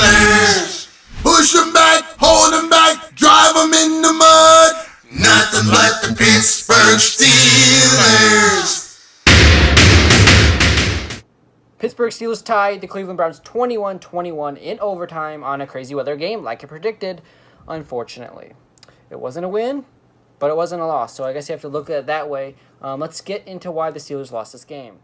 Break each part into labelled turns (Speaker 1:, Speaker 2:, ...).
Speaker 1: Steelers. Push them back, hold them back, drive them in the mud. Nothing but the Pittsburgh Steelers.
Speaker 2: Pittsburgh Steelers tied the Cleveland Browns 21-21 in overtime on a crazy weather game, like I predicted, unfortunately. It wasn't a win, but it wasn't a loss, so I guess you have to look at it that way. Let's get into why the Steelers lost this game.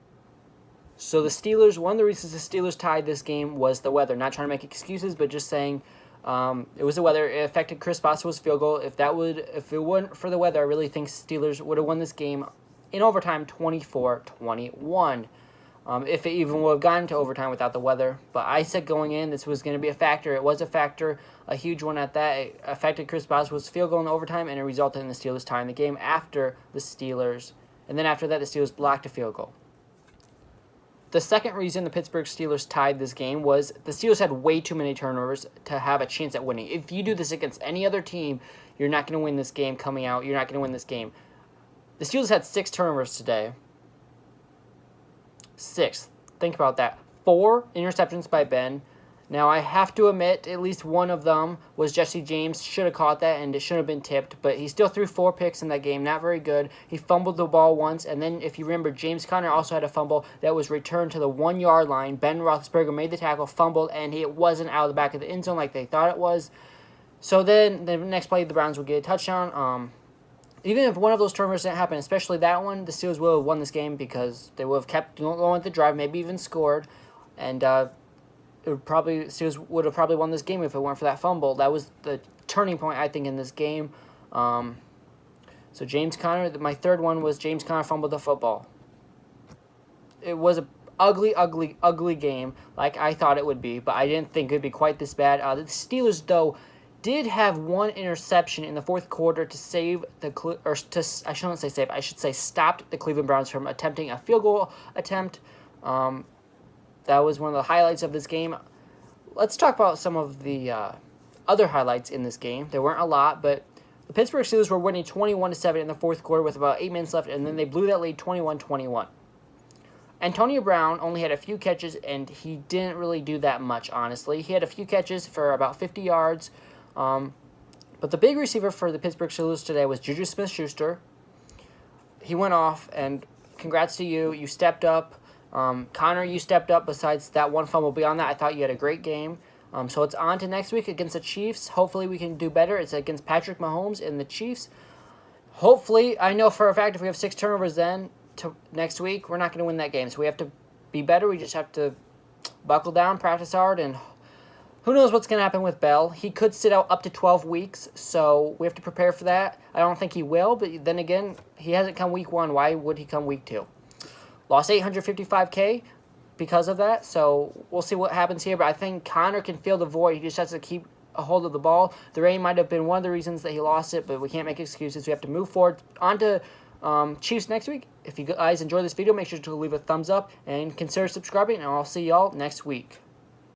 Speaker 2: So the Steelers, one of the reasons the Steelers tied this game was the weather. Not trying to make excuses, but just saying it was the weather. It affected Chris Boswell's field goal. If it weren't for the weather, I really think Steelers would have won this game in overtime 24-21. If it even would have gone to overtime without the weather. But I said going in, this was going to be a factor. It was a factor, a huge one at that. It affected Chris Boswell's field goal in overtime, and it resulted in the Steelers tying the game after the Steelers. And then after that, the Steelers blocked a field goal. The second reason the Pittsburgh Steelers tied this game was the Steelers had way too many turnovers to have a chance at winning. If you do this against any other team, you're not going to win this game coming out. You're not going to win this game. The Steelers had 6 turnovers today. 6. Think about that. 4 interceptions by Ben. Now, I have to admit, at least one of them was Jesse James. Should have caught that, and it should have been tipped. But he still threw 4 picks in that game. Not very good. He fumbled the ball once. And then, if you remember, James Conner also had a fumble that was returned to the 1-yard line. Ben Roethlisberger made the tackle, fumbled, and it wasn't out of the back of the end zone like they thought it was. So then, the next play, the Browns would get a touchdown. Even if one of those turnovers didn't happen, especially that one, the Steelers would have won this with they would have kept going with the drive, maybe even scored, and Steelers would have probably won this game if it weren't for that fumble. That was the turning point, I think, in this game. So James Conner, my third one was James Conner fumbled the football. It was an ugly, ugly, ugly game, like I thought it would be, but I didn't think it would be quite this bad. The Steelers, though, did have one interception in the fourth quarter to stopped the Cleveland Browns from attempting a field goal attempt. That was one of the highlights of this game. Let's talk about some of the other highlights in this game. There weren't a lot, but the Pittsburgh Steelers were winning 21-7 in the fourth quarter with about 8 minutes left, and then they blew that lead 21-21. Antonio Brown only had a few catches, and he didn't really do that much, honestly. He had a few catches for about 50 yards. But the big receiver for the Pittsburgh Steelers today was Juju Smith-Schuster. He went off, and congrats to you. You stepped up. Connor, you stepped up besides that one fumble. Beyond that, I thought you had a great game. So it's on to next week against the Chiefs. Hopefully we can do better. It's against Patrick Mahomes and the Chiefs. Hopefully, I know for a fact if we have 6 turnovers then to next week, we're not going to win that game. So we have to be better. We just have to buckle down, practice hard, and who knows what's going to happen with Bell. He could sit out up to 12 weeks, so we have to prepare for that. I don't think he will, but then again, he hasn't come week 1. Why would he come week 2? Lost $855K because of that, so we'll see what happens here. But I think Connor can fill the void. He just has to keep a hold of the ball. The rain might have been one of the reasons that he lost it, but we can't make excuses. We have to move forward. On to Chiefs next week. If you guys enjoyed this video, make sure to leave a thumbs up and consider subscribing, and I'll see y'all next week.